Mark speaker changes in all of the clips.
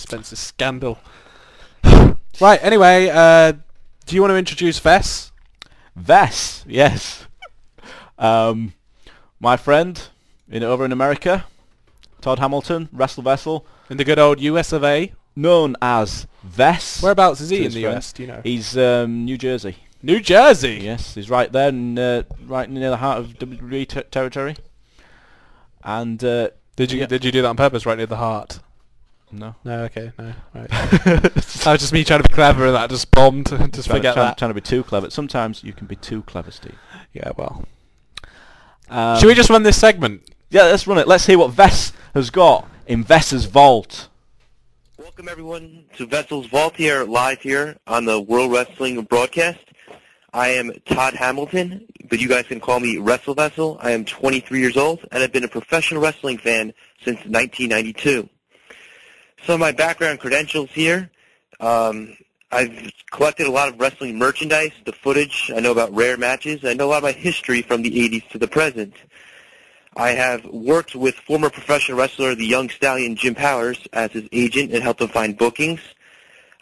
Speaker 1: expensive scandal. Right, anyway, do you want to introduce Vess?
Speaker 2: Vess, yes. My friend over in America, Todd Hamilton, Wrestlevessel.
Speaker 1: In the good old US of A?
Speaker 2: Known as Vess.
Speaker 1: Whereabouts is he
Speaker 2: to
Speaker 1: in
Speaker 2: his
Speaker 1: the
Speaker 2: friend.
Speaker 1: US, do you know?
Speaker 2: He's New Jersey.
Speaker 1: New Jersey?
Speaker 2: Yes, he's right there, right near the heart of WWE territory. And
Speaker 1: Did you do that on purpose, right near the heart?
Speaker 2: no.
Speaker 1: No, okay, no, right. That was just me trying to be clever, and that just bombed. Just forget that.
Speaker 2: Trying to be too clever. Sometimes you can be too clever, Steve.
Speaker 1: Yeah, well. Should we just run this segment?
Speaker 2: Yeah, let's run it. Let's hear what Vess has got in Vess's vault.
Speaker 3: Welcome everyone to Vessel's Vault here, live here on the World Wrestling broadcast. I am Todd Hamilton, but you guys can call me Wrestlevessel. I am 23 years old, and I've been a professional wrestling fan since 1992. Some of my background credentials here. I've collected a lot of wrestling merchandise, the footage. I know about rare matches. I know a lot of my history from the 80s to the present. I have worked with former professional wrestler, the young stallion Jim Powers, as his agent and helped him find bookings.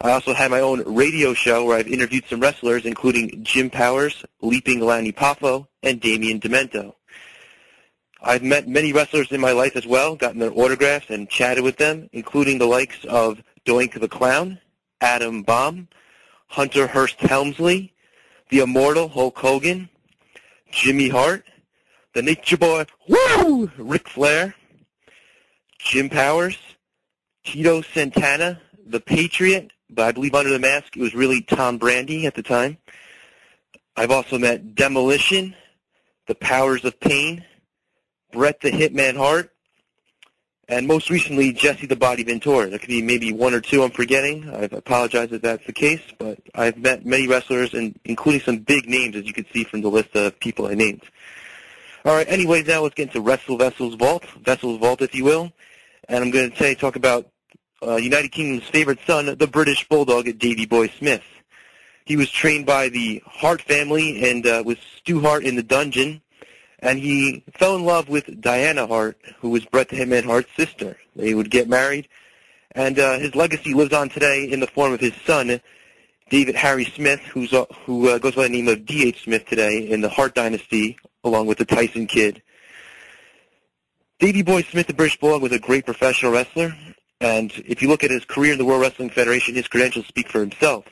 Speaker 3: I also had my own radio show where I've interviewed some wrestlers, including Jim Powers, Leaping Lanny Poffo, and Damian Demento. I've met many wrestlers in my life as well, gotten their autographs and chatted with them, including the likes of Doink the Clown, Adam Bomb, Hunter Hearst Helmsley, the Immortal Hulk Hogan, Jimmy Hart, the Nature Boy, woo, Ric Flair, Jim Powers, Tito Santana, the Patriot, but I believe under the mask it was really Tom Brady at the time. I've also met Demolition, the Powers of Pain, Bret the Hitman Hart, and most recently Jesse the Body Ventura. There could be maybe one or two I'm forgetting. I apologize if that's the case, but I've met many wrestlers, and including some big names, as you can see from the list of people I named. All right, anyways, now let's get into Vessel's Vault, Vessel's Vault, if you will. And I'm going to talk about United Kingdom's favorite son, the British Bulldog, Davey Boy Smith. He was trained by the Hart family and with Stu Hart in the dungeon, and he fell in love with Diana Hart, who was Bret the Hitman Hart's sister. They would get married, and his legacy lives on today in the form of his son, David Harry Smith, who goes by the name of D.H. Smith today in the Hart dynasty, along with the Tyson Kid. Davey Boy Smith, the British Bulldog, was a great professional wrestler, and if you look at his career in the World Wrestling Federation, his credentials speak for himself.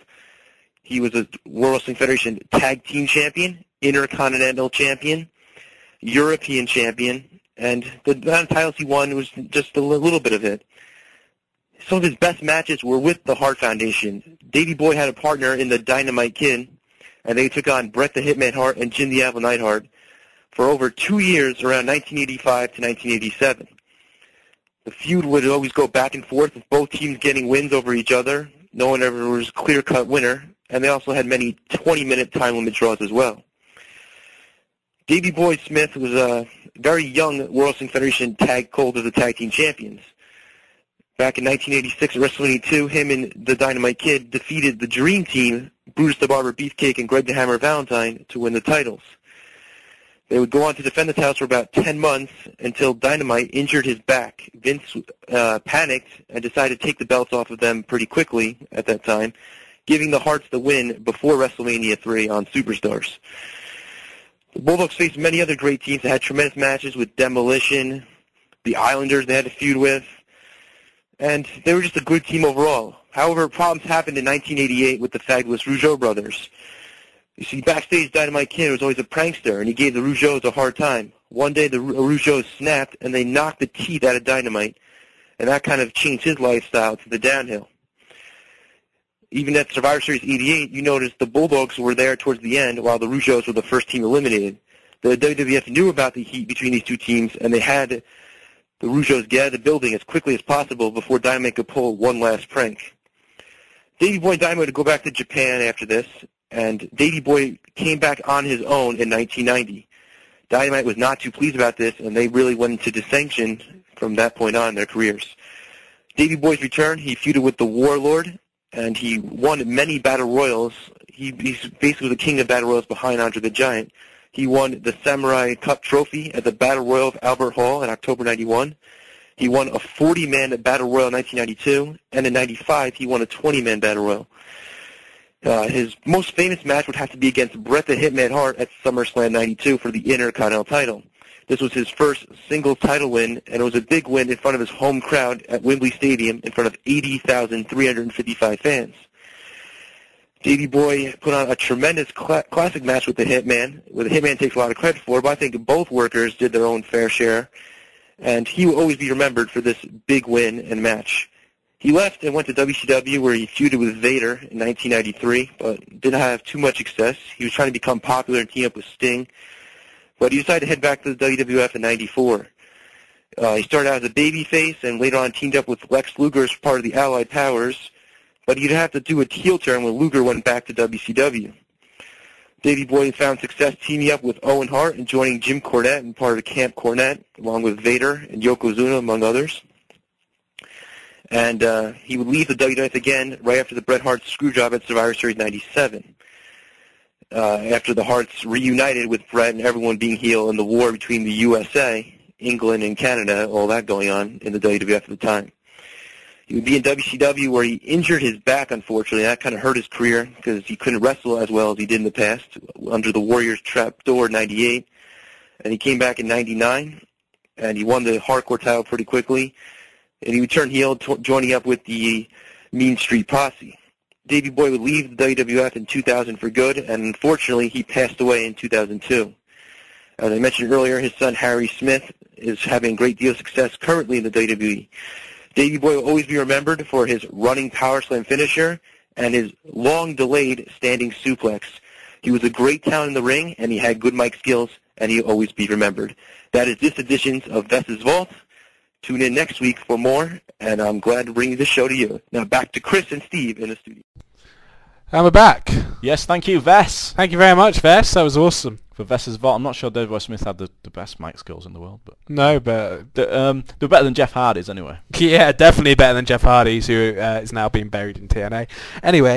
Speaker 3: He was a World Wrestling Federation Tag Team Champion, Intercontinental Champion, European Champion, and the amount of titles he won was just a little bit of it. Some of his best matches were with the Hart Foundation. Davey Boy had a partner in the Dynamite Kid, and they took on Bret the Hitman Hart and Jim the Anvil Neidhart for over 2 years, around 1985 to 1987. The feud would always go back and forth, with both teams getting wins over each other. No one ever was a clear-cut winner, and they also had many 20-minute time-limit draws as well. Davey Boy Smith was a very young World Wrestling Federation Tag Cold of the Tag Team Champions. Back in 1986 at WrestleMania 2, him and the Dynamite Kid defeated the Dream Team, Brutus the Barber Beefcake and Greg the Hammer Valentine, to win the titles. They would go on to defend the titles for about 10 months until Dynamite injured his back. Vince panicked and decided to take the belts off of them pretty quickly at that time, giving the Harts the win before WrestleMania 3 on Superstars. The Bulldogs faced many other great teams that had tremendous matches with Demolition, the Islanders they had a feud with, and they were just a good team overall. However, problems happened in 1988 with the fabulous Rougeau brothers. You see, backstage, Dynamite Kid was always a prankster, and he gave the Rougeaus a hard time. One day, the Rougeaus snapped, and they knocked the teeth out of Dynamite, and that kind of changed his lifestyle to the downhill. Even at Survivor Series 88, you noticed the Bulldogs were there towards the end, while the Rougeaus were the first team eliminated. The WWF knew about the heat between these two teams, and they had the Rougeaus get out of the building as quickly as possible before Dynamite could pull one last prank. Davey Boy and Dynamite would go back to Japan after this, and Davey Boy came back on his own in 1990. Dynamite was not too pleased about this, and they really went into dissension from that point on in their careers. Davey Boy's return, he feuded with the Warlord, and he won many Battle Royals. He's basically the king of Battle Royals behind Andre the Giant. He won the Samurai Cup Trophy at the Battle Royal of Albert Hall in October 91. He won a 40-man Battle Royal in 1992, and in 95 he won a 20-man Battle Royal. His most famous match would have to be against Bret the Hitman Hart at SummerSlam 92 for the Intercontinental title. This was his first single title win, and it was a big win in front of his home crowd at Wembley Stadium in front of 80,355 fans. Davey Boy put on a tremendous classic match with the Hitman, where the Hitman takes a lot of credit for, but I think both workers did their own fair share, and he will always be remembered for this big win and match. He left and went to WCW, where he feuded with Vader in 1993, but didn't have too much success. He was trying to become popular and team up with Sting, but he decided to head back to the WWF in 94. He started out as a babyface and later on teamed up with Lex Luger as part of the Allied Powers, but he'd have to do a heel turn when Luger went back to WCW. Davey Boy found success teaming up with Owen Hart and joining Jim Cornette and part of Camp Cornette, along with Vader and Yokozuna, among others. And he would leave the WWF again right after the Bret Hart screw job at Survivor Series 97. After the Harts reunited with Bret and everyone being heel in the war between the USA, England, and Canada, all that going on in the WWF at the time. He would be in WCW, where he injured his back, unfortunately. That kind of hurt his career because he couldn't wrestle as well as he did in the past under the Warriors trapdoor in 98. And he came back in 99, and he won the Hardcore title pretty quickly. And he would turn heel, joining up with the Mean Street Posse. Davey Boy would leave the WWF in 2000 for good, and unfortunately, he passed away in 2002. As I mentioned earlier, his son Harry Smith is having a great deal of success currently in the WWE. Davey Boy will always be remembered for his running power slam finisher and his long-delayed standing suplex. He was a great talent in the ring, and he had good mic skills, and he'll always be remembered. That is this edition of Vess's Vault. Tune in next week for more, and I'm glad to bring this show to you. Now back to Chris and Steve in the studio.
Speaker 1: And we're back.
Speaker 2: Yes, thank you, Vess.
Speaker 1: Thank you very much, Vess. That was awesome.
Speaker 2: For Vess's Vault, I'm not sure Davey Boy Smith had the best mic skills in the world, but
Speaker 1: No, but
Speaker 2: they're better than Jeff Hardy's anyway.
Speaker 1: yeah, definitely better than Jeff Hardy's, who is now being buried in TNA. Anyway.